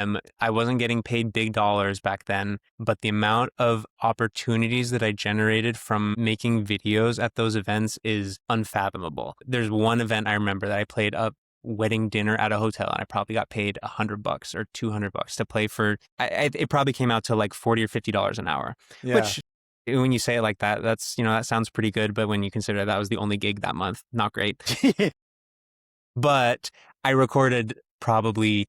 I wasn't getting paid big dollars back then, but the amount of opportunities that I generated from making videos at those events is unfathomable. There's one event I remember that I played a wedding dinner at a hotel, and I probably got paid $100 or $200 to play for. It probably came out to like $40 or $50 an hour, Yeah. which when you say it like that, that's, that sounds pretty good. But when you consider that was the only gig that month, not great. But I recorded probably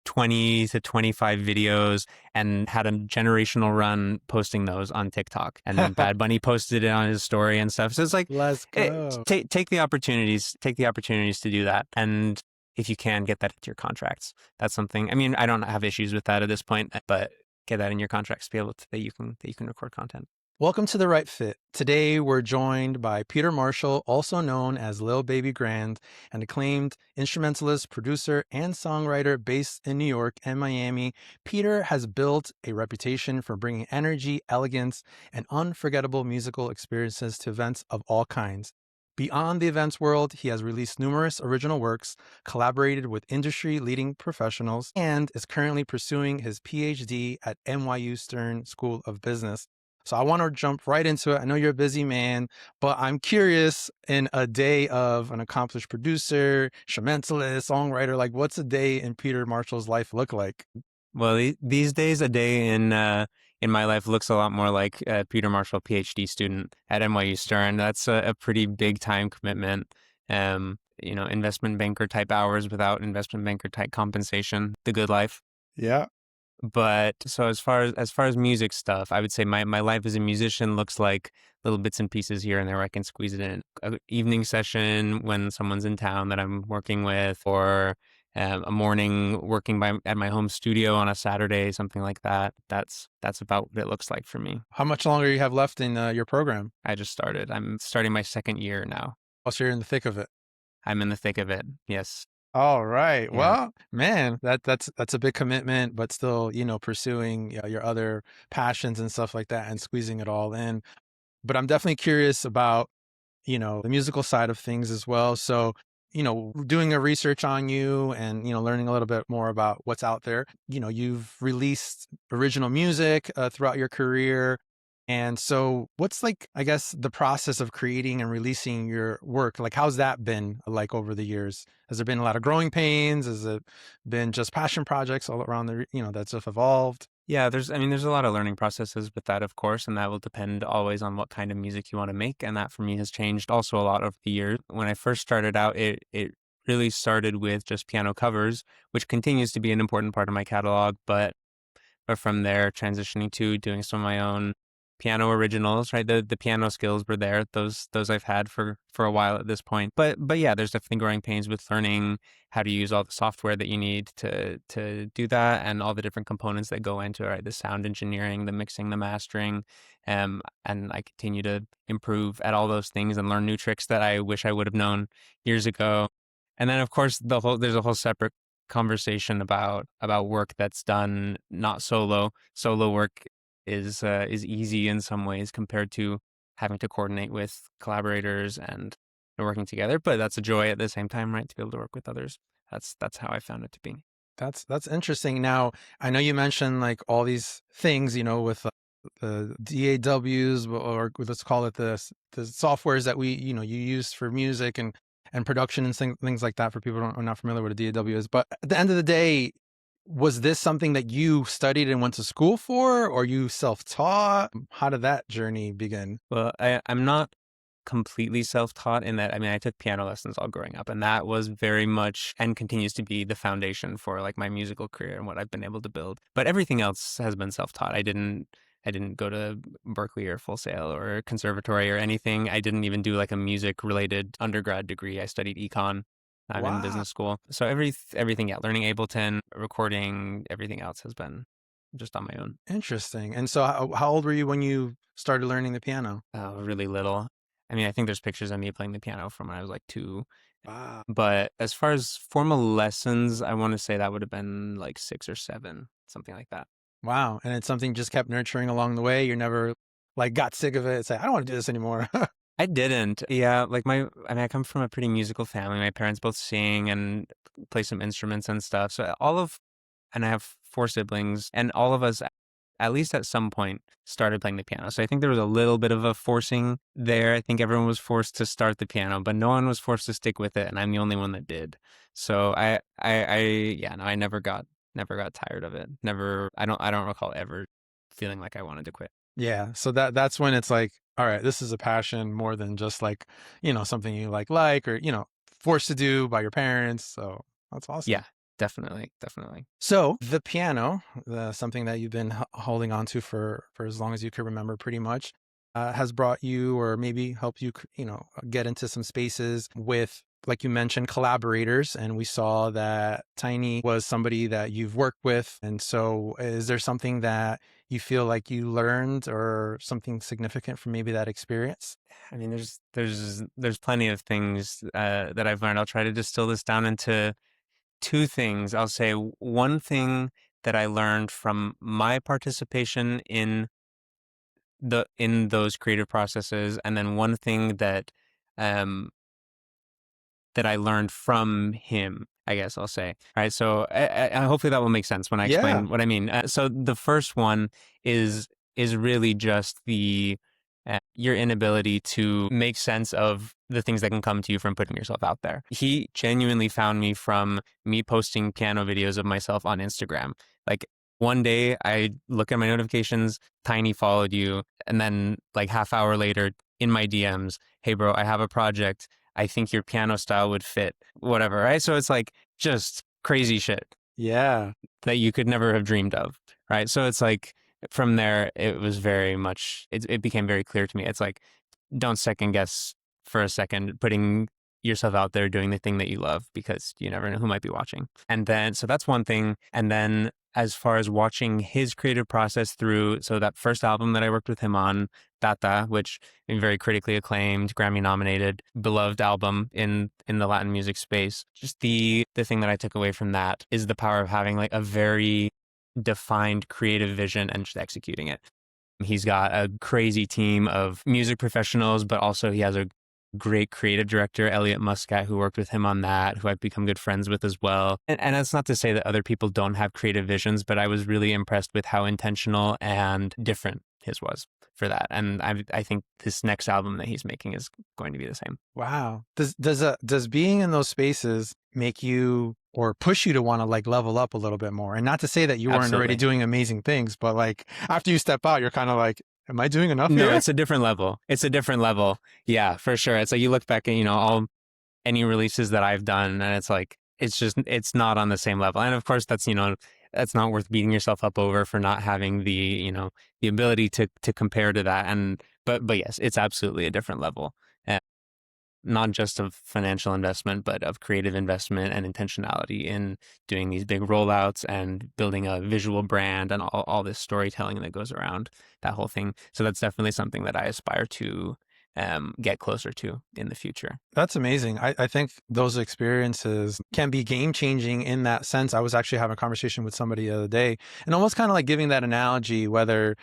20 to 25 videos and had a generational run posting those on TikTok. And then Bad Bunny posted it on his story and stuff. So it's like, Let's go. take the opportunities to do that. And if you can, get that into your contracts. That's something, I mean, I don't have issues with that at this point, but get that in your contracts to be able to, that you can record content. Welcome to The Right Fit. Today, we're joined by Peter Marshall, also known as Lil Baby Grand, an acclaimed instrumentalist, producer, and songwriter based in New York and Miami. Peter has built a reputation for bringing energy, elegance, and unforgettable musical experiences to events of all kinds. Beyond the events world, he has released numerous original works, collaborated with industry-leading professionals, and is currently pursuing his PhD at NYU Stern School of Business. So I want to jump right into it. I know you're a busy man, but I'm curious, in a day of an accomplished producer, instrumentalist, songwriter, like what's a day in Peter Marshall's life look like? Well, these days, a day in my life looks a lot more like a Peter Marshall PhD student at NYU Stern. That's a pretty big time commitment. Investment banker type hours without investment banker type compensation. The good life. Yeah. But so as far as music stuff, I would say my life as a musician looks like little bits and pieces here and there where I can squeeze it in. An evening session when someone's in town that I'm working with, or a morning working at my home studio on a Saturday, something like that. That's about what it looks like for me. How much longer you have left in your program? I just started. I'm starting my second year now. Also, you're in the thick of it. I'm in the thick of it. Yes. All right. Yeah. Well, man, that's a big commitment, but still, pursuing your other passions and stuff like that and squeezing it all in. But I'm definitely curious about, the musical side of things as well. So, doing a research on you and, learning a little bit more about what's out there. You've released original music throughout your career. And so what's like, I guess, the process of creating and releasing your work? Like, how's that been like over the years? Has there been a lot of growing pains? Has it been just passion projects all around that stuff evolved? Yeah, there's a lot of learning processes with that, of course, and that will depend always on what kind of music you want to make. And that for me has changed also a lot over the years. When I first started out, it really started with just piano covers, which continues to be an important part of my catalog, but from there transitioning to doing some of my own piano originals, right? The piano skills were there. Those I've had for a while at this point. But yeah, there's definitely growing pains with learning how to use all the software that you need to do that, and all the different components that go into it, right? The sound engineering, the mixing, the mastering. And I continue to improve at all those things and learn new tricks that I wish I would have known years ago. And then of course there's a whole separate conversation about work that's done not solo. Solo work is easy in some ways compared to having to coordinate with collaborators and working together. But that's a joy at the same time, right? To be able to work with others. That's how I found it to be. That's interesting. Now, I know you mentioned like all these things, with the DAWs, or let's call it the softwares that you use for music and production and things like that, for people who are not familiar with a DAW is. But at the end of the day, was this something that you studied and went to school for, or you self-taught? How did that journey begin? Well, I'm not completely self-taught in that. I mean, I took piano lessons all growing up, and that was very much and continues to be the foundation for like my musical career and what I've been able to build. But everything else has been self-taught. I didn't go to Berkeley or Full Sail or conservatory or anything. I didn't even do like a music related undergrad degree. I studied econ. I'm in Wow. business school. So everything, yeah, learning Ableton, recording, everything else has been just on my own. Interesting. And so how old were you when you started learning the piano? Really little. I mean, I think there's pictures of me playing the piano from when I was like 2. Wow. But as far as formal lessons, I want to say that would have been like 6 or 7, something like that. Wow. And it's something you just kept nurturing along the way. You never like got sick of it and say, I don't want to do this anymore. I didn't. Yeah, like I come from a pretty musical family. My parents both sing and play some instruments and stuff. So and I have four siblings, and all of us, at least at some point, started playing the piano. So I think there was a little bit of a forcing there. I think everyone was forced to start the piano, but no one was forced to stick with it, and I'm the only one that did. So yeah, no, I never got tired of it. Never, I don't recall ever feeling like I wanted to quit. Yeah. So that's when it's like, all right, this is a passion more than just like, something you like, or, forced to do by your parents. So that's awesome. Yeah, definitely, definitely. So the piano, something that you've been holding on to for as long as you can remember, pretty much, has brought you, or maybe helped you, get into some spaces with, like you mentioned, collaborators. And we saw that Tainy was somebody that you've worked with. And so, is there something that you feel like you learned, or something significant from maybe that experience? I mean, there's plenty of things that I've learned. I'll try to distill this down into two things. I'll say one thing that I learned from my participation in those creative processes, and then one thing um that I learned from him, I guess I'll say. All right. So hopefully that will make sense when I Yeah. explain what I mean. So the first one is really just the your inability to make sense of the things that can come to you from putting yourself out there. He genuinely found me from me posting piano videos of myself on Instagram. Like one day I look at my notifications, Tainy followed you, and then like half hour later in my DMs, hey bro, I have a project. I think your piano style would fit, whatever, right? So it's like just crazy shit Yeah. that you could never have dreamed of, right? So it's like from there, it was very much, it became very clear to me. It's like, don't second guess for a second putting yourself out there doing the thing that you love, because you never know who might be watching. And then, so that's one thing. And then as far as watching his creative process through, so that first album that I worked with him on, Tata, which is very critically acclaimed, Grammy nominated, beloved album in the Latin music space. Just the thing that I took away from that is the power of having like a very defined creative vision and just executing it. He's got a crazy team of music professionals, but also he has a great creative director, Elliot Muscat, who worked with him on that, who I've become good friends with as well. And that's not to say that other people don't have creative visions, but I was really impressed with how intentional and different his was for that. And I think this next album that he's making is going to be the same. Wow. Does being in those spaces make you, or push you to want to like level up a little bit more? And not to say that you weren't already Absolutely. doing amazing things, but like after you step out, you're kind of like, am I doing enough No, here? it's a different level. It's a different level. Yeah, for sure. It's like you look back at, all any releases that I've done, and it's like it's not on the same level. And of course that's not worth beating yourself up over for not having the ability to compare to that. And but yes, it's absolutely a different level. Not just of financial investment, but of creative investment and intentionality in doing these big rollouts and building a visual brand and all this storytelling that goes around that whole thing. So that's definitely something that I aspire to get closer to in the future. That's amazing. I think those experiences can be game changing in that sense. I was actually having a conversation with somebody the other day, and almost kind of like giving that analogy, whether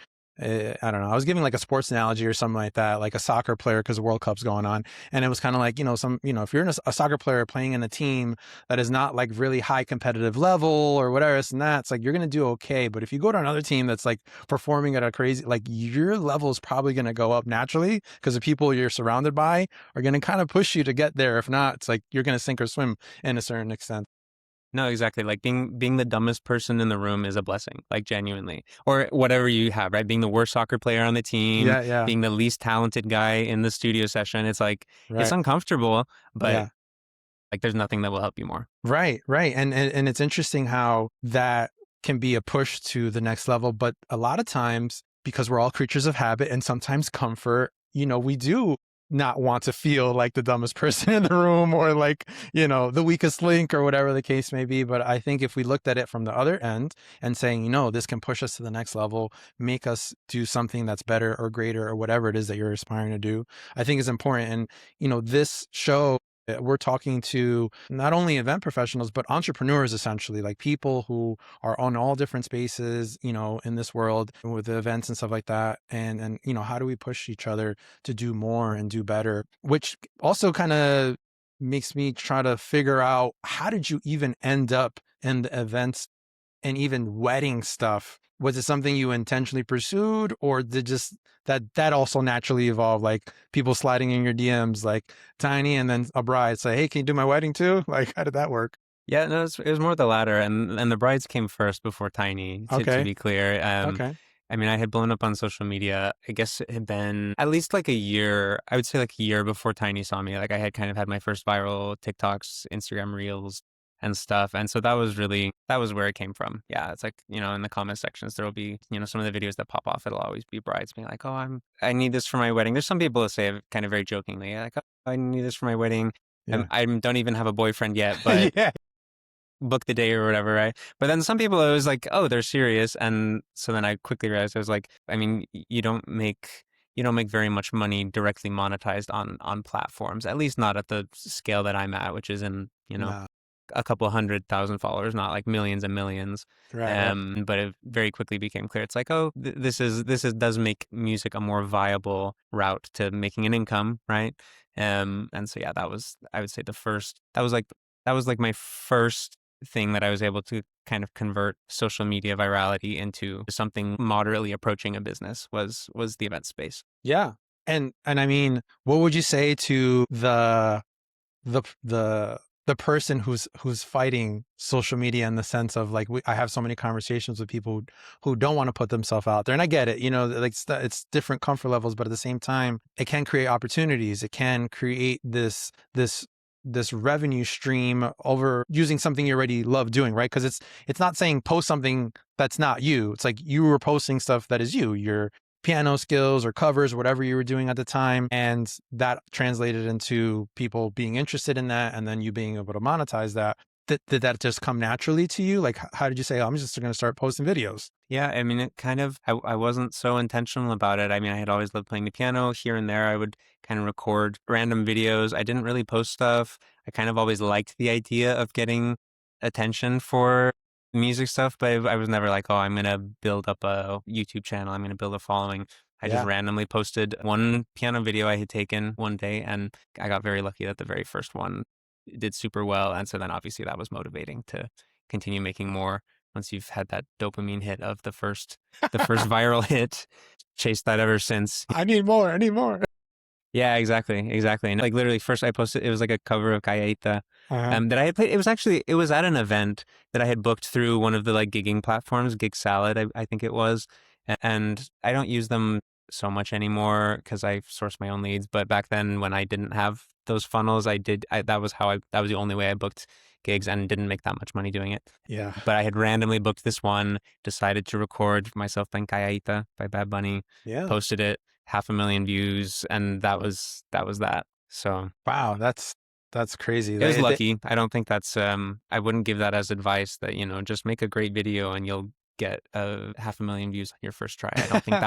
I don't know, I was giving like a sports analogy or something like that, like a soccer player, because the World Cup's going on. And it was kind of like, if you're a soccer player playing in a team that is not like really high competitive level or whatever, this and that, it's like you're going to do okay. But if you go to another team that's like performing at a crazy, like your level is probably going to go up naturally, because the people you're surrounded by are going to kind of push you to get there. If not, it's like you're going to sink or swim in a certain extent. No, exactly. Like being the dumbest person in the room is a blessing, like genuinely. Or whatever you have, right? Being the worst soccer player on the team, Yeah, yeah, being the least talented guy in the studio session. It's like it's right. uncomfortable, but Yeah. like there's nothing that will help you more. Right, right. And it's interesting how that can be a push to the next level. But a lot of times, because we're all creatures of habit and sometimes comfort, we do not want to feel like the dumbest person in the room, or like, the weakest link, or whatever the case may be. But I think if we looked at it from the other end and saying, this can push us to the next level, make us do something that's better or greater or whatever it is that you're aspiring to do, I think is important. And, this show, we're talking to not only event professionals, but entrepreneurs, essentially, like people who are on all different spaces, in this world with the events and stuff like that. And, how do we push each other to do more and do better? Which also kind of makes me try to figure out, how did you even end up in the events and even wedding stuff, was it something you intentionally pursued, or did just that also naturally evolve? Like people sliding in your DMs, like Tiny, and then a bride say, "Hey, can you do my wedding too?" Like, how did that work? Yeah, no, it was more the latter, and the brides came first before Tiny. To Okay, be clear, okay, I mean, I had blown up on social media. I guess it had been at least like a year. I would say like a year before Tiny saw me. Like I had kind of had my first viral TikToks, Instagram Reels, and stuff, and so that was where it came from. Yeah, it's like in the comment sections there will be some of the videos that pop off. It'll always be brides being like, "Oh, I need this for my wedding." There's some people that say it kind of very jokingly, like, "Oh, I need this for my wedding." yeah, I don't even have a boyfriend yet, but yeah, book the day or whatever, right? But then some people, it was like, oh, they're serious, and so then I quickly realized I was like, I mean, you don't make very much money directly monetized on platforms, at least not at the scale that I'm at, which is in no, a couple 100,000 followers, not like millions and millions. right, right, But it very quickly became clear. It's like, oh, this is does make music a more viable route to making an income, right? And so yeah, that was I would say the first. That was like my first thing that I was able to kind of convert social media virality into something moderately approaching a business was the event space. yeah. And I mean, what would you say to the the the person who's fighting social media, in the sense of like, I have so many conversations with people who don't want to put themselves out there, and I get it, like it's different comfort levels, but at the same time, it can create opportunities. It can create this revenue stream over using something you already love doing, right? Because it's not saying post something that's not you. It's like you were posting stuff that is you, your piano skills or covers, whatever you were doing at the time. And that translated into people being interested in that, and then you being able to monetize that. Did that just come naturally to you? Like, how did you say, oh, I'm just going to start posting videos? Yeah, I mean, it kind of, I wasn't so intentional about it. I mean, I had always loved playing the piano. Here and there, I would kind of record random videos. I didn't really post stuff. I kind of always liked the idea of getting attention for music stuff, but I was never like, oh, I'm going to build up a YouTube channel. I'm going to build a following. I just Yeah. randomly posted one piano video I had taken one day, and I got very lucky that the very first one did super well. And so then obviously that was motivating to continue making more once you've had that dopamine hit of the first viral hit, chased that ever since. I need more. I need more. Yeah, exactly, exactly. And like literally, first I posted it was like a cover of Callaita, Uh-huh. that I had played. It was at an event that I had booked through one of the like gigging platforms, Gig Salad, I think it was, and I don't use them so much anymore because I source my own leads. But back then, when I didn't have those funnels, that was that was the only way I booked gigs and didn't make that much money doing it. Yeah. But I had randomly booked this one, decided to record myself playing Callaita by Bad Bunny, Yeah. posted it, 500,000 views, and that was that. So Wow. That's crazy. it was lucky. I don't think that's I wouldn't give that as advice that, just make a great video and you'll get 500,000 views on your first try. I don't think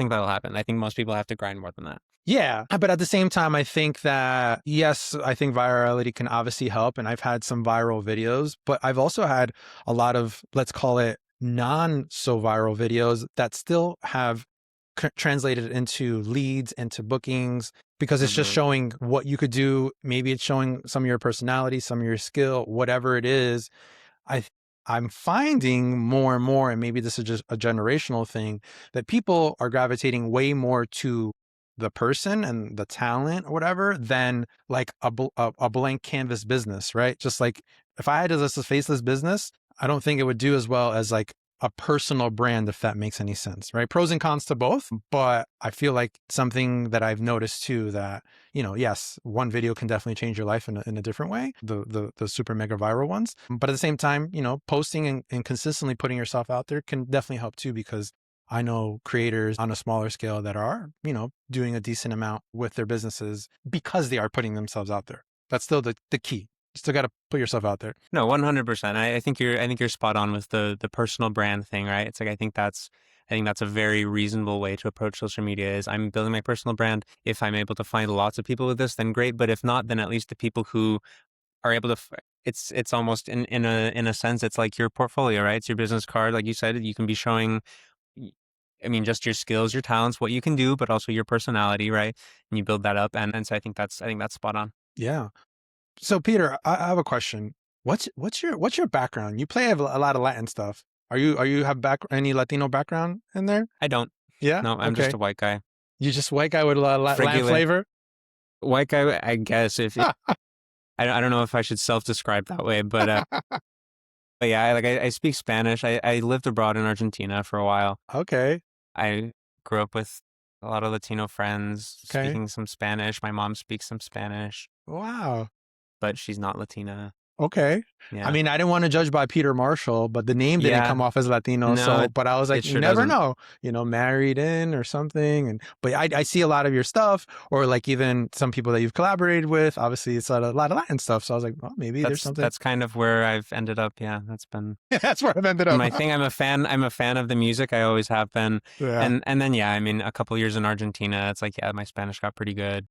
that'll happen. I think most people have to grind more than that. Yeah, but at the same time, I think that, yes, I think virality can obviously help. And I've had some viral videos, but I've also had a lot of, let's call it, non so viral videos that still have translated into leads, into bookings, because it's just Hmm. showing what you could do. Maybe it's showing some of your personality, some of your skill, whatever it is. I I'm finding more and more, and maybe this is just a generational thing, that people are gravitating way more to the person and the talent or whatever than like a blank canvas business, right? Just like if I had just a faceless business, I don't think it would do as well as like a personal brand, if that makes any sense, right? Pros and cons to both, but I feel like something that I've noticed too, that yes, one video can definitely change your life in a different way, the super mega viral ones. But at the same time, posting and consistently putting yourself out there can definitely help too, because I know creators on a smaller scale that are, doing a decent amount with their businesses because they are putting themselves out there. That's still the key. You still got to put yourself out there. No, 100%. I think you're spot on with the personal brand thing, right? It's like I think that's a very reasonable way to approach social media is I'm building my personal brand. If I'm able to find lots of people with this, then great. But if not, then at least the people who are able to it's almost in a sense it's like your portfolio, right? It's your business card. Like you said, you can be showing I mean, just your skills, your talents, what you can do, but also your personality, right? And you build that up. And so I think that's spot on. Yeah. So Peter, I have a question. What's your background? You play a lot of Latin stuff. Are you have back any Latino background in there? I don't. Yeah. No, I'm just Okay. a white guy. You just white guy with a lot of Latin Regular flavor. white guy, I guess. If I don't know if I should self-describe that way, but yeah, I speak Spanish. I lived abroad in Argentina for a while. Okay. I grew up with a lot of Latino friends Okay. speaking some Spanish. My mom speaks some Spanish, Wow. but she's not Latina. Okay. I Yeah. mean, I didn't want to judge by Peter Marshall, but the name didn't come Yeah. off as Latino. No, So, but I was like, it you sure never doesn't. know, married in or something. And, but I see a lot of your stuff, or like even some people that you've collaborated with. Obviously, it's a lot of Latin stuff. So I was like, well, maybe there's something. That's kind of where I've ended up. Yeah, that's been That's where I've ended up. my thing. I'm a fan of the music. I always have been. Yeah. And then yeah, I mean, a couple years in Argentina, it's like yeah, my Spanish got pretty good.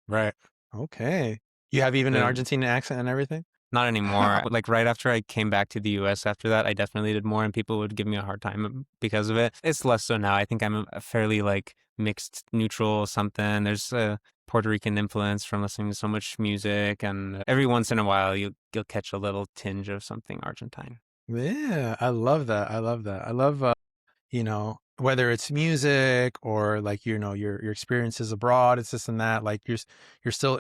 Right. Okay. You have even an The Argentinian accent and everything? Not anymore. Like right after I came back to the US after that, I definitely did more and people would give me a hard time because of it. It's less so now. I think I'm a fairly like mixed neutral something. There's a Puerto Rican influence from listening to so much music and every once in a while you'll catch a little tinge of something Argentine. Yeah, I love that. I love that. I love whether it's music or like your experiences abroad, it's this and that. Like you're still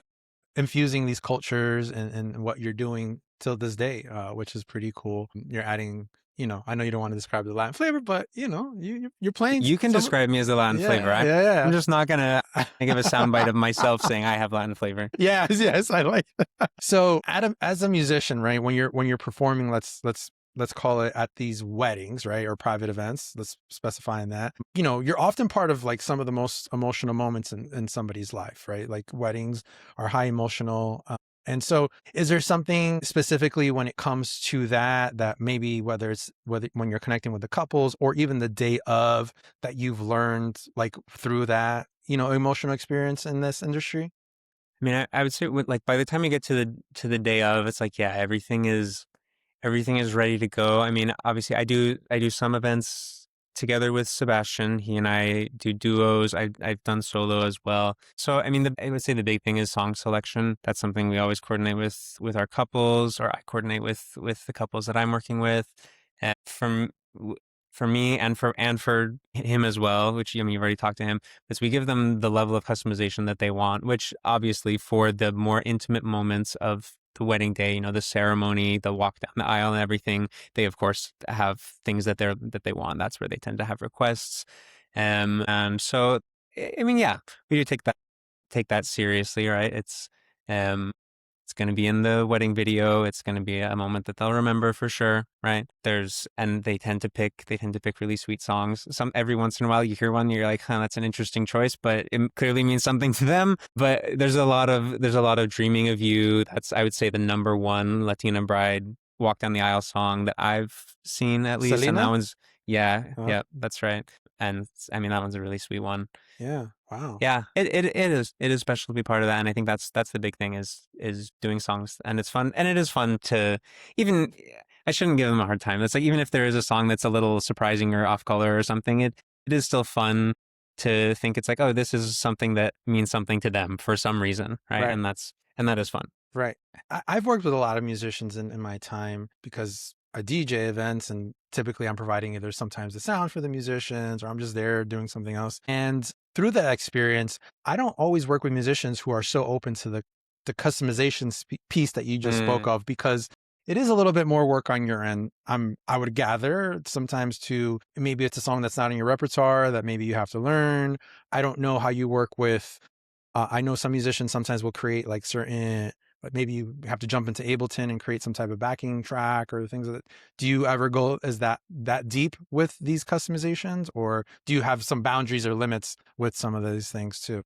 infusing these cultures and what you're doing till this day, which is pretty cool. You're adding, I know you don't want to describe the Latin flavor, but you're playing You can some. describe me as a Latin flavor. Yeah, yeah, I'm just not gonna yeah. give a soundbite of myself saying I have Latin flavor. Yes, yes, I like that. So, Adam, as a musician, right, when you're performing, let's call it at these weddings, right, or private events, let's specify in that. You're often part of like some of the most emotional moments in somebody's life, right? Like weddings are high emotional. And so, is there something specifically when it comes to that maybe whether when you're connecting with the couples or even the day of that you've learned like through that emotional experience in this industry? I mean, I would say like by the time you get to the day of, it's like yeah, everything is ready to go. I mean, obviously, I do some events together with Sebastian. He and I do duos. I've done solo as well. So I mean, I would say the big thing is song selection. That's something we always coordinate with our couples, or I coordinate with the couples that I'm working with. And for me and for him as well, which I mean you've already talked to him, is we give them the level of customization that they want, which obviously for the more intimate moments of the wedding day, the ceremony, the walk down the aisle and everything, they of course have things that they want. That's where they tend to have requests. And so I mean, yeah, we do take that seriously, right? Um it's going to be in the wedding video. It's going to be a moment that they'll remember for sure, right? And they tend to pick really sweet songs. Some every once in a while you hear one, you're like, huh, that's an interesting choice, but it clearly means something to them. But there's a lot of Dreaming of You. That's, I would say, the number one Latina bride walk down the aisle song that I've seen at least. And that Selena? one's, yeah, Uh, yeah, that's right. And I mean, that one's a really sweet one. yeah. Wow. Yeah, it is special to be part of that, and I think that's the big thing is doing songs, and it's fun, and it is fun to even. I shouldn't give them a hard time. It's like even if there is a song that's a little surprising or off color or something, it is still fun to think it's like, oh, this is something that means something to them for some reason, right? Right. And that is fun. Right. I've worked with a lot of musicians in my time because I DJ events and typically I'm providing either sometimes the sound for the musicians or I'm just there doing something else. And through that experience, I don't always work with musicians who are so open to the customization piece that you just spoke Mm. of because it is a little bit more work on your end. I would gather sometimes to maybe it's a song that's not in your repertoire that maybe you have to learn. I don't know how you work with I know some musicians sometimes will create like certain, like maybe you have to jump into Ableton and create some type of backing track or things that. Do you ever go as that deep with these customizations, or do you have some boundaries or limits with some of these things too?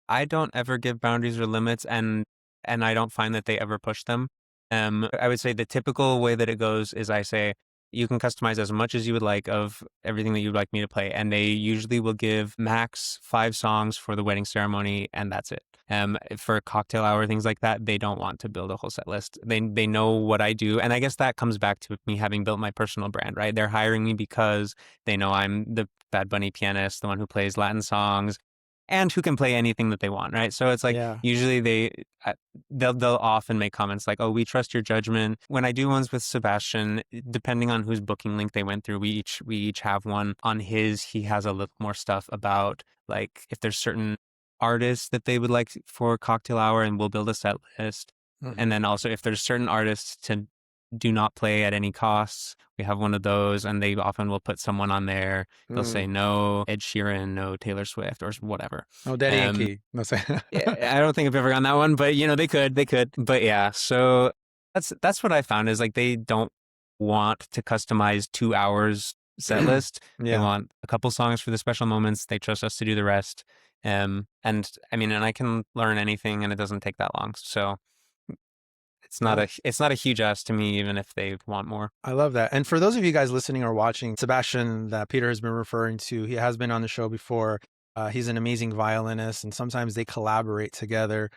I don't ever give boundaries or limits, and I don't find that they ever push them. I would say the typical way that it goes is I say you can customize as much as you would like of everything that you'd like me to play, and they usually will give max 5 songs for the wedding ceremony, and that's it. For a cocktail hour, things like that, they don't want to build a whole set list. They know what I do, and I guess that comes back to me having built my personal brand, right? They're hiring me because they know I'm the Bad Bunny pianist, the one who plays Latin songs. and who can play anything that they want, right? So it's like Yeah. usually uh, they'll often make comments like, "Oh, we trust your judgment." When I do ones with Sebastian, depending on whose booking link they went through, we each have one. On his, he has a little more stuff about like if there's certain artists that they would like for cocktail hour, and we'll build a set list. And Hmm. then also if there's certain artists to do not play at any costs, we have one of those, and they often will put someone on there. They'll say Mm. no Ed Sheeran, no Taylor Swift, or whatever. Oh, Daddy Um, Yankee. No say. yeah, I don't think I've ever gotten that one, but they could. But yeah, so that's what I found is like they don't want to customize 2 hours set list. They Yeah. want a couple songs for the special moments. They trust us to do the rest. And I mean, and I can learn anything, and it doesn't take that long. So I, it's not a huge ask to me, even if they want more. I love that. And for those of you guys listening or watching, Sebastian, that Peter has been referring to, he has been on the show before. He's an amazing violinist, and sometimes they collaborate together.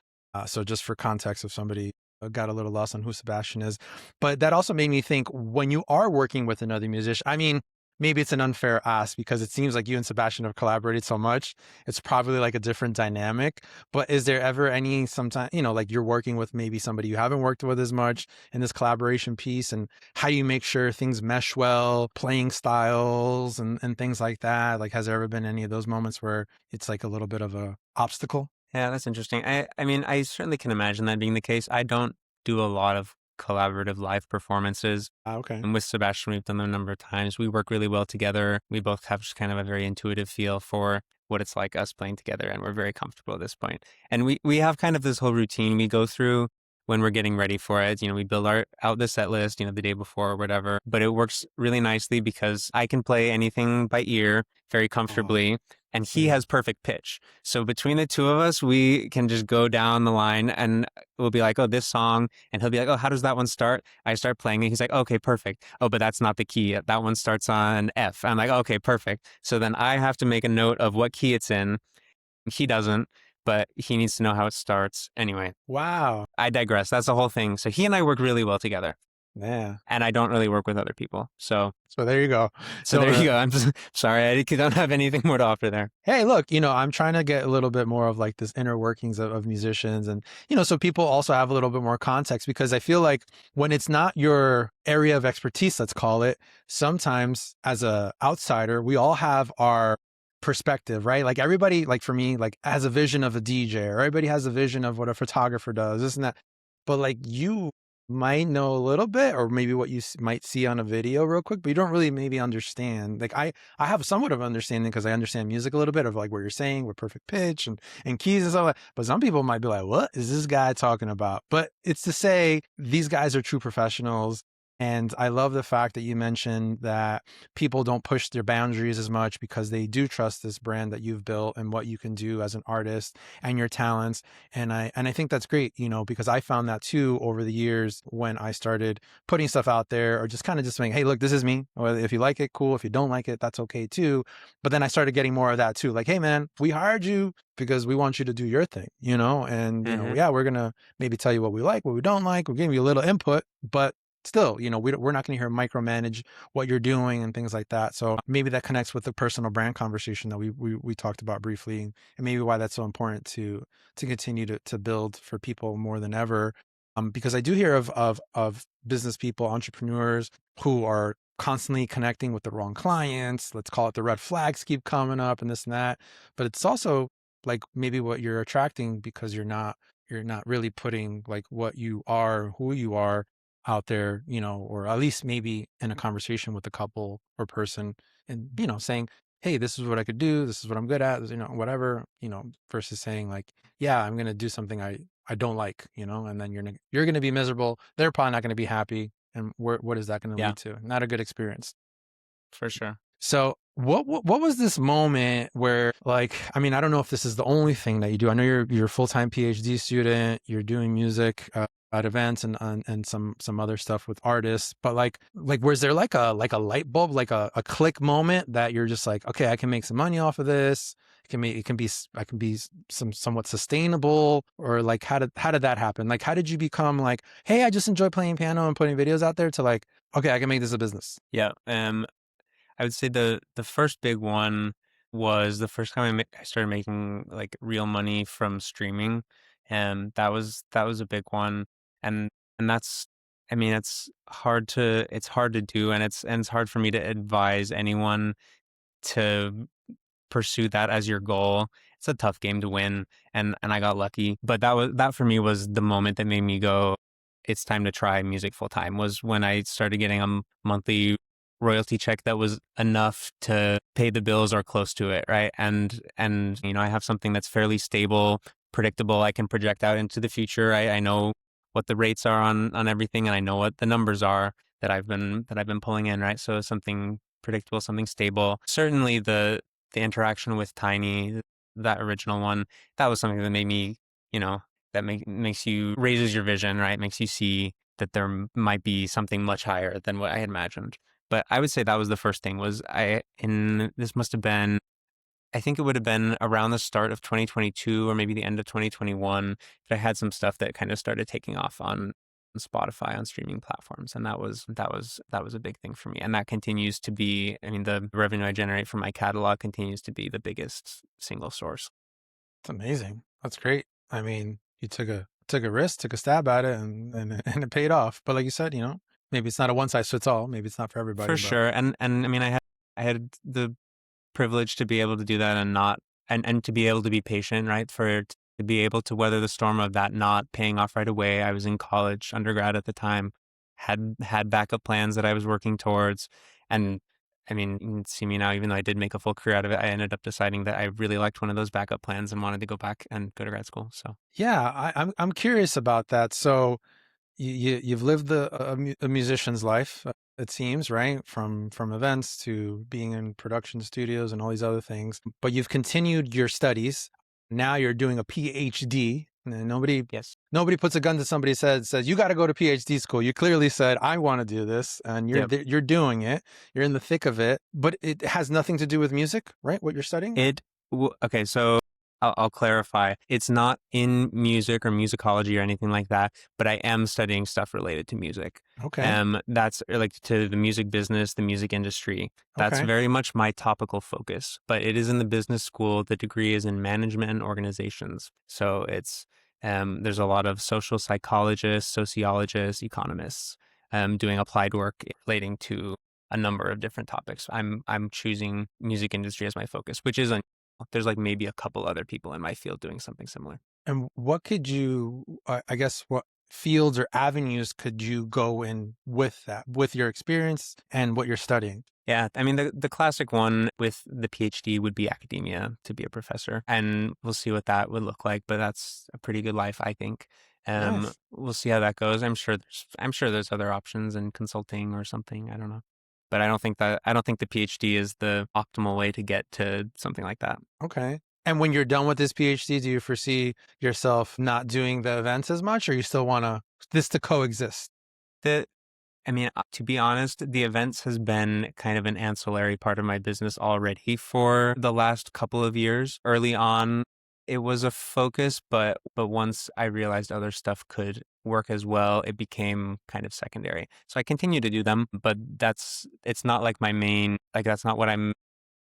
So, just for context, if somebody got a little lost on who Sebastian is, but that also made me think when you are working with another musician, I mean, maybe it's an unfair ask because it seems like you and Sebastian have collaborated so much. It's probably like a different dynamic. But is there ever any sometime, like you're working with maybe somebody you haven't worked with as much in this collaboration piece, and how do you make sure things mesh well, playing styles and things like that? Like, has there ever been any of those moments where it's like a little bit of a obstacle? Yeah, that's interesting. I mean, I certainly can imagine that being the case. I don't do a lot of collaborative live performances. Ah, okay. And with Sebastian, we've done them a number of times. We work really well together. We both have just kind of a very intuitive feel for what it's like us playing together, and we're very comfortable at this point. And we have kind of this whole routine we go through when we're getting ready for it. We build out the set list, the day before or whatever. But it works really nicely because I can play anything by ear very Oh, comfortably, and he yeah. has perfect pitch. So between the two of us, we can just go down the line, and we'll be like, "Oh, this song," and he'll be like, "Oh, how does that one start?" I start playing it. He's like, "Okay, perfect." "Oh, but that's not the key. That one starts on F." I'm like, "Okay, perfect." So then I have to make a note of what key it's in. He doesn't, but he needs to know how it starts. Anyway, Wow. I digress. That's the whole thing. So he and I work really well together, Yeah. and I don't really work with other people. So there you go. So Don't there you go. I'm just, sorry, I don't have anything more to offer there. Hey, look, I'm trying to get a little bit more of like this inner workings of musicians, and, so people also have a little bit more context, because I feel like when it's not your area of expertise, let's call it, sometimes as a outsider, we all have our perspective, right? Like everybody, like for me, like has a vision of a DJ, or everybody has a vision of what a photographer does, this and that. But like you might know a little bit, or maybe what you might see on a video real quick, but you don't really maybe understand. Like I have somewhat of understanding because I understand music a little bit of like what you're saying with perfect pitch and keys and stuff like that. But some people might be like, what is this guy talking about? But it's to say these guys are true professionals. And I love the fact that you mentioned that people don't push their boundaries as much because they do trust this brand that you've built and what you can do as an artist and your talents. And I think that's great, because I found that too over the years when I started putting stuff out there, or just kind of just saying, hey, look, this is me. Or if you like it, cool. If you don't like it, that's okay too. But then I started getting more of that too. Like, hey man, we hired you because we want you to do your thing, and Hmm. yeah, we're gonna maybe tell you what we like, what we don't like. We're giving you a little input, but still, we're not going to hear micromanage what you're doing and things like that. So maybe that connects with the personal brand conversation that we talked about briefly, and maybe why that's so important to continue to build for people more than ever. Because I do hear of business people, entrepreneurs who are constantly connecting with the wrong clients. Let's call it the red flags keep coming up and this and that. But it's also like maybe what you're attracting because you're not really putting like what you are, who you are out there, or at least maybe in a conversation with a couple or person, and, saying, hey, this is what I could do. This is what I'm good at, whatever, versus saying like, yeah, I'm going to do something I don't like, and then you're going to be miserable. They're probably not going to be happy. And what is that going to Yeah, lead to? Not a good experience. for sure. So what was this moment where, like, I mean, I don't know if this is the only thing that you do. I know you're a full-time PhD student, you're doing music at events and some other stuff with artists, but like was there like a light bulb, like a click moment that you're just like, okay, I can make some money off of this. I can be somewhat sustainable, or like how did that happen? Like how did you become like, hey, I just enjoy playing piano and putting videos out there, to like, okay, I can make this a business. Yeah. I would say the first big one was the first time I started making like real money from streaming, and that was a big one. And that's, I mean, it's hard to do, and it's hard for me to advise anyone to pursue that as your goal. It's a tough game to win, and I got lucky. But that for me was the moment that made me go, it's time to try music full time. Was when I started getting a monthly royalty check that was enough to pay the bills or close to it, right? And I have something that's fairly stable, predictable. I can project out into the future. I know what the rates are on everything, and I know what the numbers are that I've been pulling in, right? So something predictable, something stable. Certainly the interaction with Tainy, that original one, that was something that made me, you know, that makes you raises your vision, right? Makes you see that there might be something much higher than what I had imagined. But I would say that was the first thing. Was I in this must have been, I think it would have been around the start of 2022 or maybe the end of 2021 that I had some stuff that kind of started taking off on Spotify, on streaming platforms, and that was a big thing for me. And that continues to be, I mean, the revenue I generate from my catalog continues to be the biggest single source. It's amazing. That's great. I mean, you took a risk, took a stab at it, and and it paid off. But like you said, maybe it's not a one size fits all. Maybe it's not for everybody. For But sure. And I mean, I had the privilege to be able to do that and not and to be able to be patient, right? For it to be able to weather the storm of that not paying off right away. I was in college, undergrad at the time, had backup plans that I was working towards. And I mean, you can see me now, even though I did make a full career out of it, I ended up deciding that I really liked one of those backup plans and wanted to go back and go to grad school. So yeah, I'm curious about that. So you've lived a musician's life, it seems, right? From events to being in production studios and all these other things. But you've continued your studies. Now you're doing a PhD. And yes. nobody puts a gun to somebody's head and says you got to go to PhD school. You clearly said I want to do this, and Yep. you're doing it. You're in the thick of it. But it has nothing to do with music, right? What you're studying? Okay, so I'll clarify. It's not in music or musicology or anything like that, but I am studying stuff related to music. Okay. That's like to the music business, the music industry. That's Okay. very much my topical focus, but it is in the business school. The degree is in management and organizations. So there's a lot of social psychologists, sociologists, economists, doing applied work relating to a number of different topics. I'm choosing music industry as my focus, which is there's like maybe a couple other people in my field doing something similar. And what could you, I guess, what fields or avenues could you go in with that, with your experience and what you're studying? Yeah, I mean the classic one with the PhD would be academia, to be a professor, and we'll see what that would look like. But that's a pretty good life, I think. Nice. We'll see how that goes. I'm sure there's other options in consulting or something. I don't know, but I don't think the PhD is the optimal way to get to something like that. Okay. And when you're done with this PhD, do you foresee yourself not doing the events as much, or you still want this to coexist? The I mean, to be honest, the events has been kind of an ancillary part of my business already for the last couple of years. Early on, it was a focus, but once I realized other stuff could work as well, it became kind of secondary. So I continue to do them, but it's not like my main, like that's not what I'm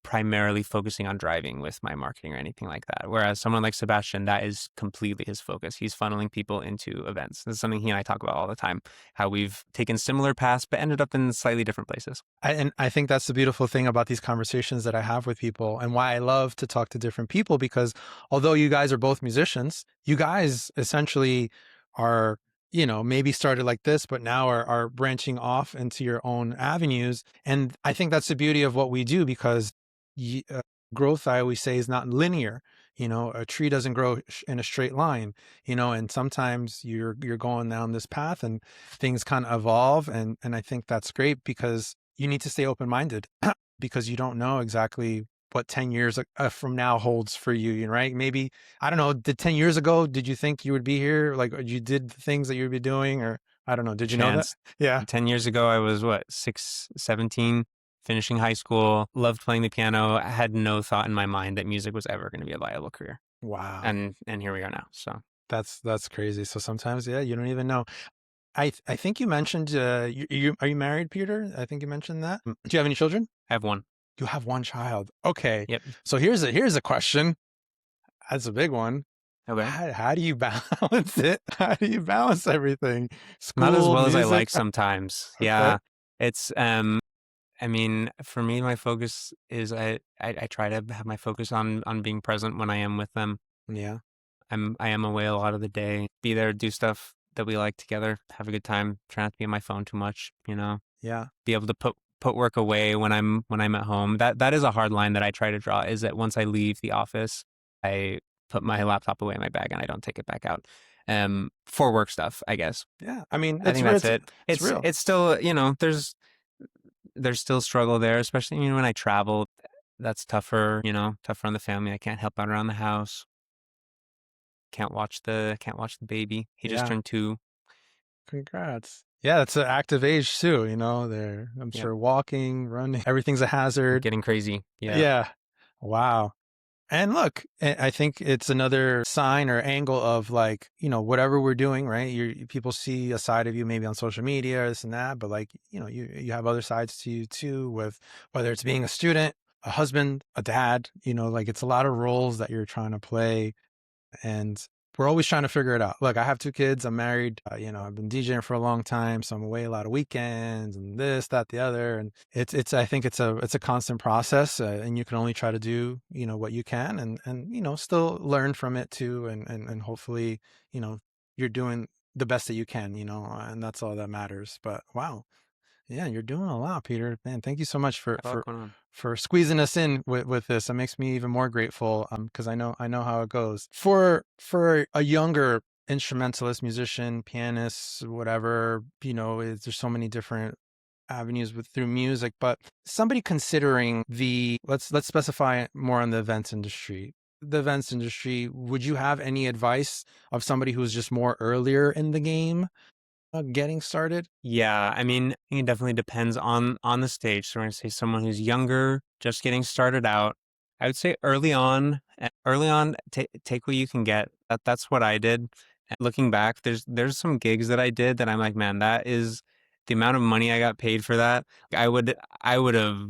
primarily focusing on driving with my marketing or anything like that. Whereas someone like Sebastian, that is completely his focus. He's funneling people into events. This is something he and I talk about all the time, how we've taken similar paths, but ended up in slightly different places. And I think that's the beautiful thing about these conversations that I have with people, and why I love to talk to different people, because although you guys are both musicians, you guys essentially are, maybe started like this, but now are branching off into your own avenues. And I think that's the beauty of what we do, because y- uh, growth, I always say, is not linear. A tree doesn't grow in a straight line, and sometimes you're going down this path and things kind of evolve. And I think that's great, because you need to stay open-minded, because you don't know exactly what 10 years from now holds for you, right? Maybe, I don't know, did 10 years ago, did you think you would be here? Like, you did the things that you would be doing, or I don't know. Did you know that? Chance. Yeah. 10 years ago, I was what, 17, finishing high school, loved playing the piano. I had no thought in my mind that music was ever going to be a viable career. Wow. And here we are now. So That's crazy. So sometimes, yeah, you don't even know. I think you mentioned, are you married, Peter? I think you mentioned that. Do you have any children? I have one. You have one child. Okay. Yep. So here's a question. That's a big one. Okay. How do you balance it? How do you balance everything? Not as School, well as I music. like sometimes. Okay. Yeah. It's I mean, for me my focus is I try to have my focus on being present when I am with them. Yeah. I am away a lot of the day. Be there, do stuff that we like together, have a good time, try not to be on my phone too much, you know. Yeah. Be able to put work away when I'm at home. That is a hard line that I try to draw, is that once I leave the office, I put my laptop away in my bag and I don't take it back out. For work stuff, I guess. Yeah. I mean, I think that's it. it's real. It's still, you know, there's still struggle there, especially, you know, when I travel. That's tougher, you know, tougher on the family. I can't help out around the house. Can't watch the baby. He just Yeah. turned 2. Congrats. Yeah, that's an active age too, you know. They're I'm Yep. sure walking, running, everything's a hazard. Getting crazy. Yeah. Yeah. Wow. And look, I think it's another sign or angle of like, you know, whatever we're doing, right? People see a side of you maybe on social media, this and that, but like, you know, you have other sides to you too, with whether it's being a student, a husband, a dad, you know, like it's a lot of roles that you're trying to play, and we're always trying to figure it out. Look, I have 2 kids. I'm married. You know, I've been DJing for a long time, so I'm away a lot of weekends and this, that, the other. And it's. I think it's a constant process, and you can only try to do, you know, what you can, and you know, still learn from it too, and hopefully, you know, you're doing the best that you can, you know, and that's all that matters. But wow, yeah, you're doing a lot, Peter. Man, thank you so much Got a lot going on. for squeezing us in with this. It makes me even more grateful, because I know how it goes. For a younger instrumentalist, musician, pianist, whatever, you know, there's so many different avenues through music, but somebody considering let's specify more on the events industry. The events industry, would you have any advice of somebody who's just more earlier in the game, getting started? Yeah, I mean, I think it definitely depends on the stage. So we're gonna say someone who's younger, just getting started out. I would say early on, take what you can get. That's what I did. And looking back, there's some gigs that I did that I'm like, man, that is the amount of money I got paid for that. I would have,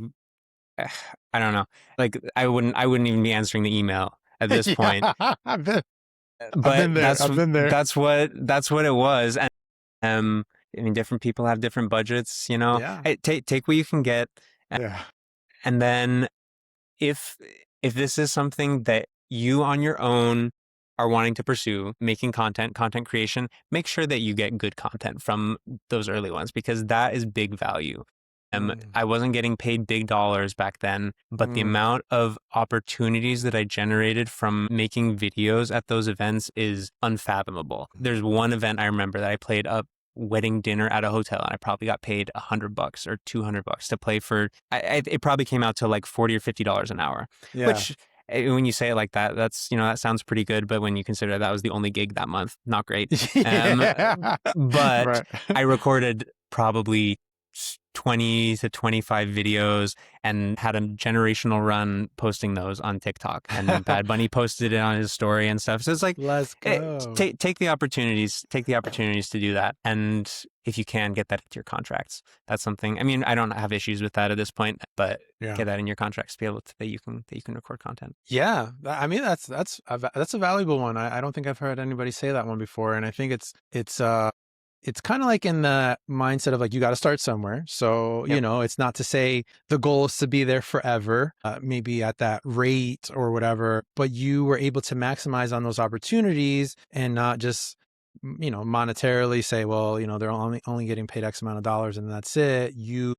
I don't know, like I wouldn't even be answering the email at this point. Yeah, I've But been there. I've been there. that's what it was. Um, I mean, different people have different budgets, you know. Yeah. Take what you can get, Yeah. and then if if this is something that you on your own are wanting to pursue, making content creation, make sure that you get good content from those early ones, because that is big value. Mm, I wasn't getting paid big dollars back then, but the mm, amount of opportunities that I generated from making videos at those events is unfathomable. There's one event I remember that I played a wedding dinner at a hotel, and I probably got paid $100 or $200 to play for. It probably came out to like $40 or $50 an hour, yeah. which, when you say it like that, that's, you know, that sounds pretty good. But when you consider that was the only gig that month, not great. Um, Yeah. but Right. I recorded probably 20 to 25 videos and had a generational run posting those on TikTok. And then Bad Bunny posted it on his story and stuff. So it's like, Let's go. take the opportunities to do that. And if you can, get that into your contracts. That's something, I mean, I don't have issues with that at this point, but Yeah. get that in your contracts to be able to, that you can record content. Yeah. I mean, that's a valuable one. I don't think I've heard anybody say that one before. And I think it's kind of like in the mindset of like, you got to start somewhere. So, you Yep. know, it's not to say the goal is to be there forever, maybe at that rate or whatever, but you were able to maximize on those opportunities and not just, you know, monetarily say, well, you know, they're only getting paid X amount of dollars and that's it. You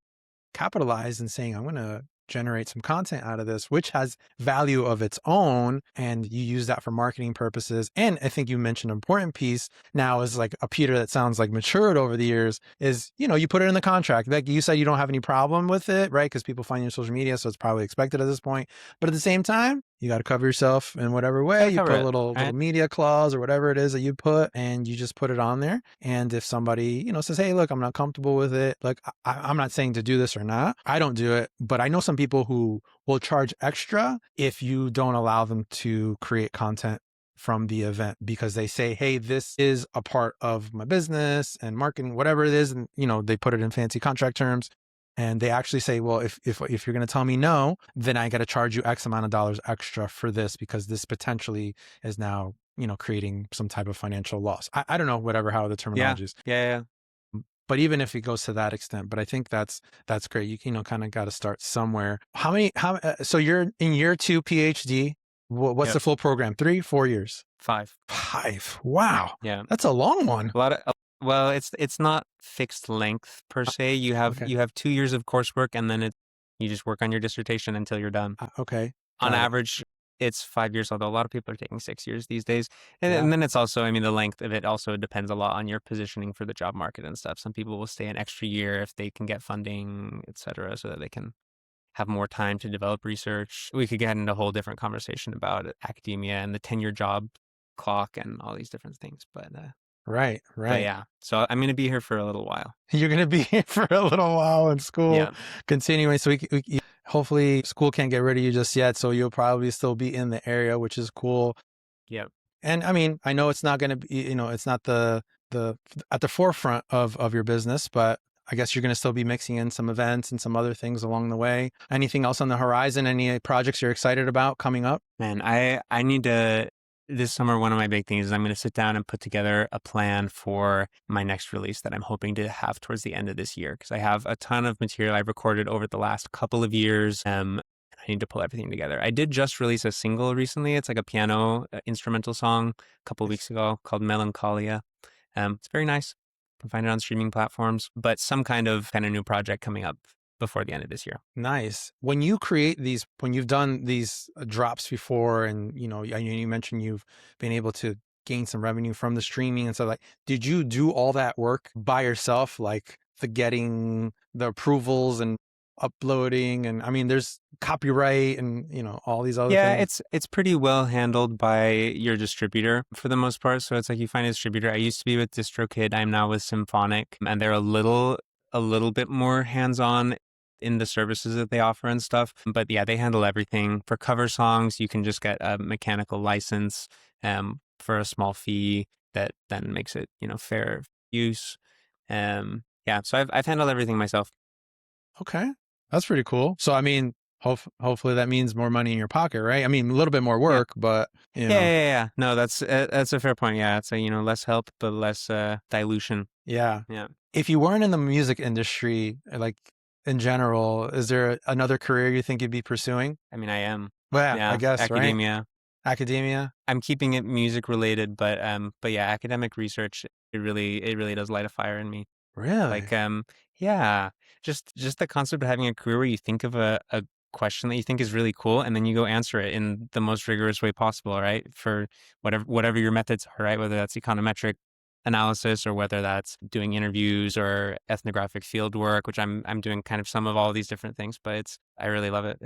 capitalize and saying, I'm going to generate some content out of this, which has value of its own. And you use that for marketing purposes. And I think you mentioned an important piece now is like a Peter that sounds like matured over the years is, you know, you put it in the contract. Like you said, you don't have any problem with it, right? Because people find you on social media. So it's probably expected at this point. But at the same time, you got to cover yourself in whatever way. Gotta You cover put a it, little right? media clause or whatever it is that you put, and you just put it on there. And if somebody, you know, says, hey, look, I'm not comfortable with it. Like, I'm not saying to do this or not. I don't do it, but I know some people who will charge extra if you don't allow them to create content from the event, because they say, hey, this is a part of my business and marketing, whatever it is. And, you know, they put it in fancy contract terms. And they actually say, well, if you're going to tell me no, then I got to charge you X amount of dollars extra for this, because this potentially is now, creating some type of financial loss. I don't know, whatever, how the Yeah. terminology is. Yeah. But even if it goes to that extent, but I think that's great. Kind of got to start somewhere. So you're in year 2 PhD. What's Yep. the full program? 3, 4 years? 5. 5. Wow. Yeah. That's a long one. A lot of well, it's not fixed length per se. Okay. You have 2 years of coursework, and then you just work on your dissertation until you're done. Okay. On Got it. average, it's 5 years, although a lot of people are taking 6 years these days. Yeah. And then it's also, I mean, the length of it also depends a lot on your positioning for the job market and stuff. Some people will stay an extra year if they can get funding, et cetera, so that they can have more time to develop research. We could get into a whole different conversation about academia and the tenure job clock and all these different things. Right. But Right. yeah, so I'm going to be here for a little while. You're going to be here for a little while in school, Yeah. continuing. So hopefully school can't get rid of you just yet. So you'll probably still be in the area, which is cool. Yeah. And I mean, I know it's not going to be, it's not the at the forefront of your business, but I guess you're going to still be mixing in some events and some other things along the way. Anything else on the horizon? Any projects you're excited about coming up? Man, I need to, this summer, one of my big things is I'm going to sit down and put together a plan for my next release that I'm hoping to have towards the end of this year, because I have a ton of material I've recorded over the last couple of years. I need to pull everything together. I did just release a single recently. It's like a piano instrumental song a couple of weeks ago called Melancholia. It's very nice. You can find it on streaming platforms, but some kind of new project coming up before the end of this year. Nice. When you create these, when you've done these drops before, and you mentioned you've been able to gain some revenue from the streaming and stuff, like, did you do all that work by yourself, like the getting the approvals and uploading, and I mean, there's copyright and all these other Yeah, things? it's pretty well handled by your distributor for the most part. So it's like you find a distributor. I used to be with DistroKid. I'm now with Symphonic, and they're a little bit more hands-on in the services that they offer and stuff. But yeah, they handle everything. For cover songs, you can just get a mechanical license for a small fee that then makes it, fair use. Yeah, so I've handled everything myself. Okay, that's pretty cool. So I mean, hopefully that means more money in your pocket, right? I mean, a little bit more Yeah. work, but Yeah. No, that's a fair point. Yeah, it's less help but less dilution. yeah. Yeah. If you weren't in the music industry, like in general, is there another career you think you'd be pursuing? I mean, I am. Well, yeah, I Yeah, guess, right? academia. Academia? I'm keeping it music related, but yeah, academic research. It really does light a fire in me. Really? Like, yeah, just the concept of having a career where you think of a question that you think is really cool, and then you go answer it in the most rigorous way possible, right? For whatever your methods are, right? Whether that's econometric analysis or whether that's doing interviews or ethnographic field work, which I'm doing kind of some of all these different things, but I really love it.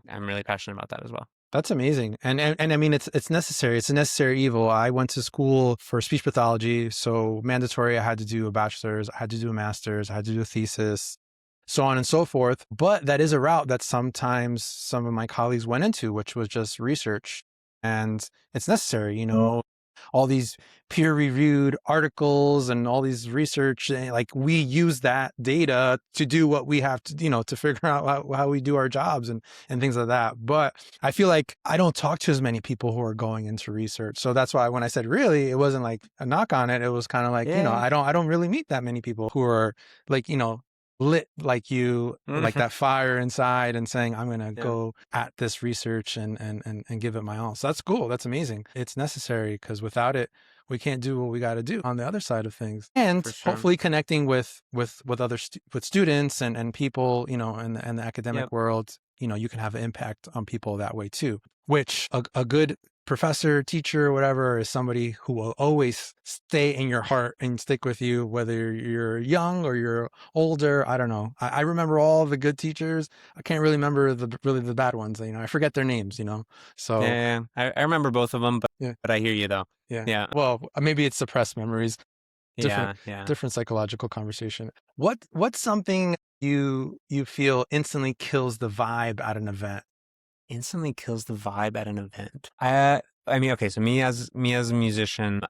I'm really passionate about that as well. That's amazing. And I mean, it's necessary. It's a necessary evil. I went to school for speech pathology, so mandatory. I had to do a bachelor's, I had to do a master's, I had to do a thesis, so on and so forth. But that is a route that sometimes some of my colleagues went into, which was just research. And it's necessary, all these peer-reviewed articles and all these research, like we use that data to do what we have to, to figure out how we do our jobs and things like that. But I feel like I don't talk to as many people who are going into research. So that's why when I said really, it wasn't like a knock on it. It was kind of like, Yeah. I don't really meet that many people who are like, lit like you, like that fire inside and saying, I'm going to go at this research and give it my all. So that's cool. That's amazing. It's necessary, because without it, we can't do what we got to do on the other side of things. And sure. hopefully connecting with other with students and people, in the academic world, you can have an impact on people that way too, which a good professor, teacher, whatever, is somebody who will always stay in your heart and stick with you, whether you're young or you're older. I don't know. I remember all the good teachers. I can't really remember the bad ones. I forget their names, So Yeah. I remember both of them, but I hear you though. yeah. Yeah. Well, maybe it's suppressed memories. Yeah. Different psychological conversation. What's something you feel instantly kills the vibe at an event? Instantly kills the vibe at an event. I mean, okay, so me as a musician,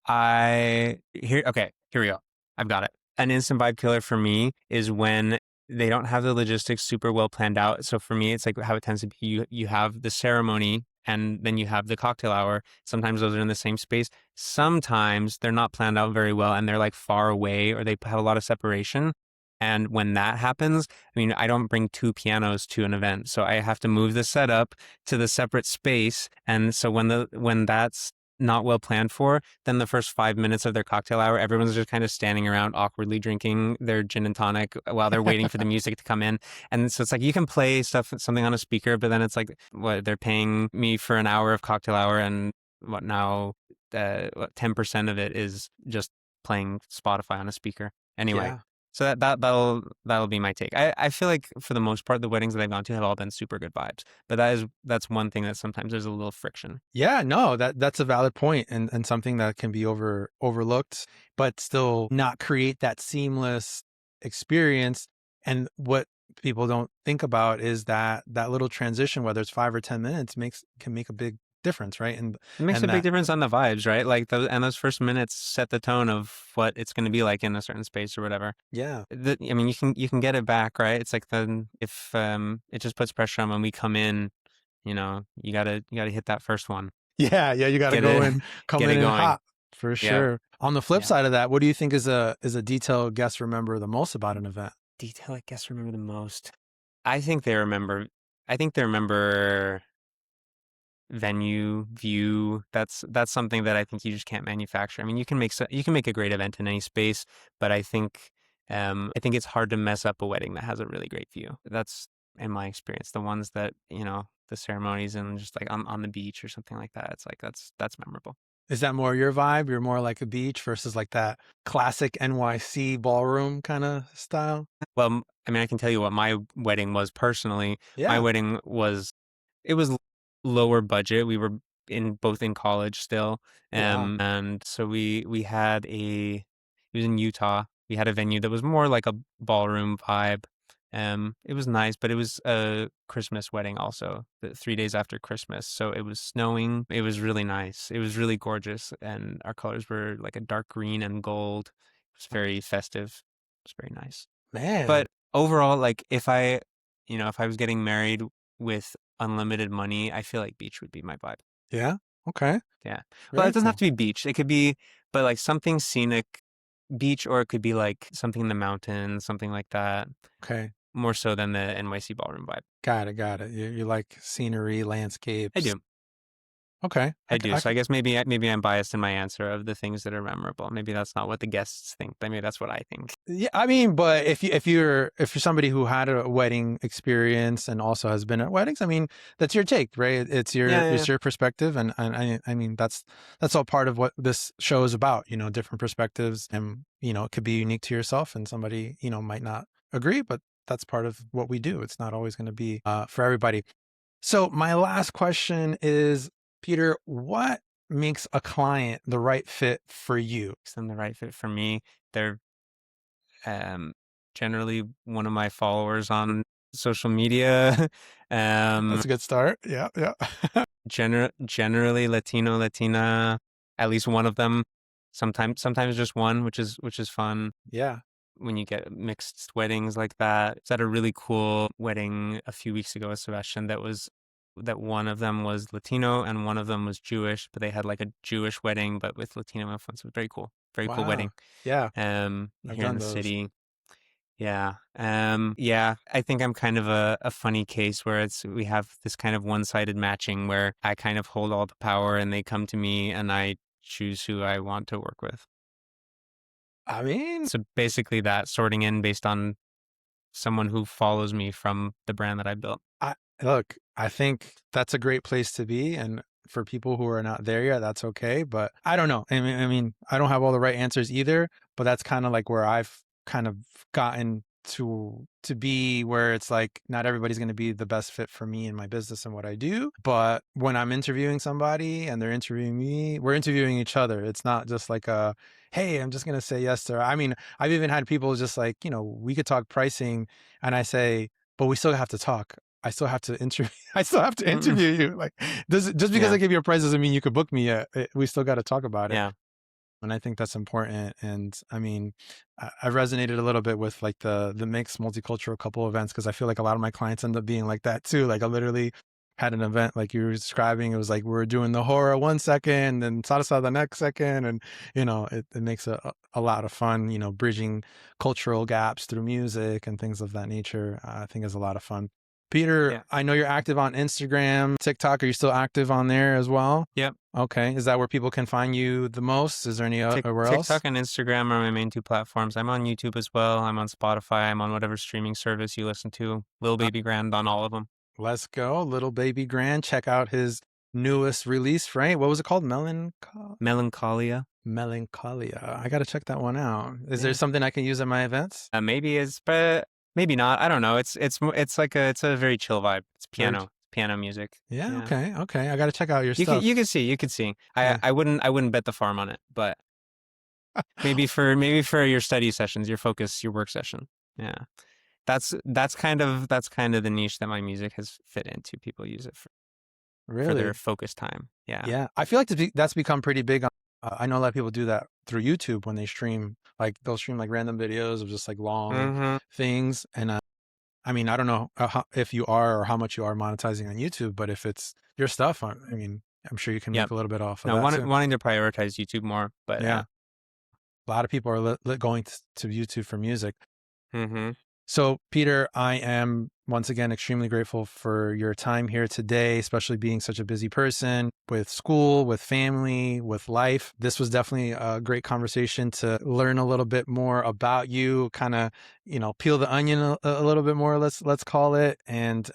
here we go. I've got it. An instant vibe killer for me is when they don't have the logistics super well planned out. So for me, it's like how it tends to be. You have the ceremony and then you have the cocktail hour. Sometimes those are in the same space. Sometimes they're not planned out very well and they're like far away or they have a lot of separation. And when that happens, I mean, I don't bring two pianos to an event, so I have to move the setup to the separate space. And so when that's not well planned for, then the first 5 minutes of their cocktail hour, everyone's just kind of standing around awkwardly drinking their gin and tonic while they're waiting for the music to come in. And so it's like you can play something on a speaker, but then it's like, what, they're paying me for an hour of cocktail hour, and what now? 10% of it is just playing Spotify on a speaker. Anyway, Yeah. so that'll be my take. I feel like for the most part, the weddings that I've gone to have all been super good vibes. But that's one thing that sometimes there's a little friction. Yeah, no, that's a valid point and something that can be overlooked, but still not create that seamless experience. And what people don't think about is that that little transition, whether it's 5 or 10 minutes, can make a big difference, right? It makes a And big that difference on the vibes, right? Like those first minutes set the tone of what it's going to be like in a certain space or whatever. yeah. I mean, you can get it back, right? It's like then if it just puts pressure on when we come in, you gotta hit that first one, Yeah, yeah, you got to get go it in, come get it in going. hot for Yeah, sure. On the flip yeah. side of that, what do you think is a detail guests remember the most about an event? Detail I guess remember the most. I think they remember. I think they remember venue, view. That's something that I think you just can't manufacture. I mean, you can make a great event in any space, but I think it's hard to mess up a wedding that has a really great view. That's in my experience. The ones that, the ceremonies and just like on the beach or something like that. It's like that's memorable. Is that more your vibe? You're more like a beach versus like that classic NYC ballroom kind of style? Well, I mean, I can tell you what my wedding was personally. My Yeah. wedding was it was lower budget. We were both in college still. Oh, wow. And so we had it was in Utah. We had a venue that was more like a ballroom vibe. It was nice, but it was a Christmas wedding also, 3 days after Christmas. So it was snowing. It was really nice. It was really gorgeous. And our colors were like a dark green and gold. It was very festive. It was very nice. Man. But overall, like if I was getting married with unlimited money, I feel like beach would be my vibe. Yeah. Okay. Yeah. Well, Very it doesn't have cool. to be beach. It could be, but like something scenic beach, or it could be like something in the mountains, something like that. Okay. More so than the NYC ballroom vibe. Got it. Got it. You like scenery, I landscapes. do. Okay. I do. So I guess maybe I'm biased in my answer of the things that are memorable. Maybe that's not what the guests think, but maybe that's what I think. Yeah, I mean, but if you're somebody who had a wedding experience and also has been at weddings, I mean, that's your take, right? It's your Yeah, yeah, it's yeah. your perspective, and I mean that's all part of what this show is about, different perspectives, and it could be unique to yourself, and somebody might not agree, but that's part of what we do. It's not always going to be for everybody. So my last question is, Peter, what makes a client the right fit for you? Makes them the right fit for me. They're um, generally one of my followers on social media. um, That's a good start. Yeah, yeah. generally Latino, Latina, at least one of them. Sometimes just one, which is fun Yeah. when you get mixed weddings like that. I was at a really cool wedding a few weeks ago with Sebastian that one of them was Latino and one of them was Jewish, but they had like a Jewish wedding but with Latino influence. It was very cool. Very cool Wow. wedding. Yeah, I've Here in done the those. city. Yeah. Yeah, I think I'm kind of a funny case where we have this kind of one-sided matching where I kind of hold all the power and they come to me and I choose who I want to work with. I mean, So basically that sorting in based on someone who follows me from the brand that I built. I look, I think that's a great place to be, and for people who are not there yet, that's okay. But I don't know. I mean, I don't have all the right answers either. But that's kind of like where I've kind of gotten to be, where it's like not everybody's going to be the best fit for me and my business and what I do. But when I'm interviewing somebody and they're interviewing me, we're interviewing each other. It's not just like a, hey, I'm just going to say yes to her. I mean, I've even had people just like, we could talk pricing, and I say, but we still have to talk. I still have to interview. I still have to Mm-mm. interview you. Like, just because I Yeah. give you a price doesn't mean you could book me yet. We still got to talk about it. Yeah. And I think that's important. And I mean, I resonated a little bit with like the mixed multicultural couple events because I feel like a lot of my clients end up being like that too. Like I literally had an event like you were describing. It was like we were doing the horror 1 second, and salsa the next second, and it makes a lot of fun. Bridging cultural gaps through music and things of that nature. I think is a lot of fun. Peter, Yeah. I know you're active on Instagram, TikTok. Are you still active on there as well? Yep. Okay. Is that where people can find you the most? Is there any where TikTok else? and Instagram are my main two platforms. I'm on YouTube as well. I'm on Spotify. I'm on whatever streaming service you listen to. Lil Uh, Baby Grand on all of them. let's go. Little Baby Grand. Check out his newest release, right? What was it called? Melancholia. Melancholia. I got to check that one out. Is there Yeah. something I can use at my events? Maybe it's, but maybe not. I don't know. It's like it's a very chill vibe. It's Very, piano music. yeah. Yeah. Okay. Okay. I got to check out your You stuff. can see, you could see. Yeah. I wouldn't bet the farm on it, but maybe for your study sessions, your focus, your work session. Yeah. That's kind of the niche that my music has fit into. People use it for their Really? focus time. Yeah. Yeah. I feel like that's become pretty big. I know a lot of people do that through YouTube when they stream. Like they'll stream like random videos of just like long Mm-hmm. things. And I mean, I don't know if you are or how much you are monetizing on YouTube, but if it's your stuff, I mean, I'm sure you can make Yep. a little bit off of No, that too. wanting to prioritize YouTube more, but Yeah. A lot of people are going to YouTube for music. mm-hmm. So, Peter, I am once again extremely grateful for your time here today, especially being such a busy person with school, with family, with life. This was definitely a great conversation to learn a little bit more about you, kind of, peel the onion a little bit more, let's call it. And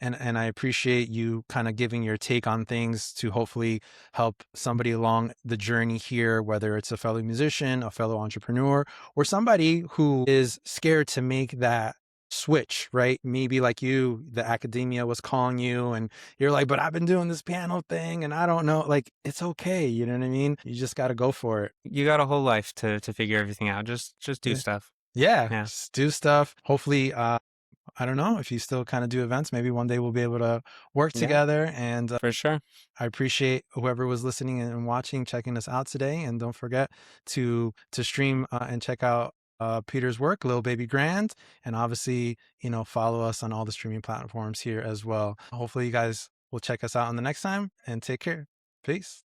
I appreciate you kind of giving your take on things to hopefully help somebody along the journey here, whether it's a fellow musician, a fellow entrepreneur, or somebody who is scared to make that switch, right? Maybe like you, the academia was calling you and you're like, but I've been doing this piano thing and I don't know. Like, it's okay. You know what I mean? You just got to go for it. You got a whole life to figure everything out. Just do Yeah. stuff. Yeah. Yeah. Just do stuff. Hopefully, I don't know if you still kind of do events. Maybe one day we'll be able to work Yeah, together. And for sure. I appreciate whoever was listening and watching, checking us out today. And don't forget to stream and check out Peter's work, Lil Baby Grand, and obviously follow us on all the streaming platforms here as well. Hopefully, you guys will check us out on the next time and take care. Peace.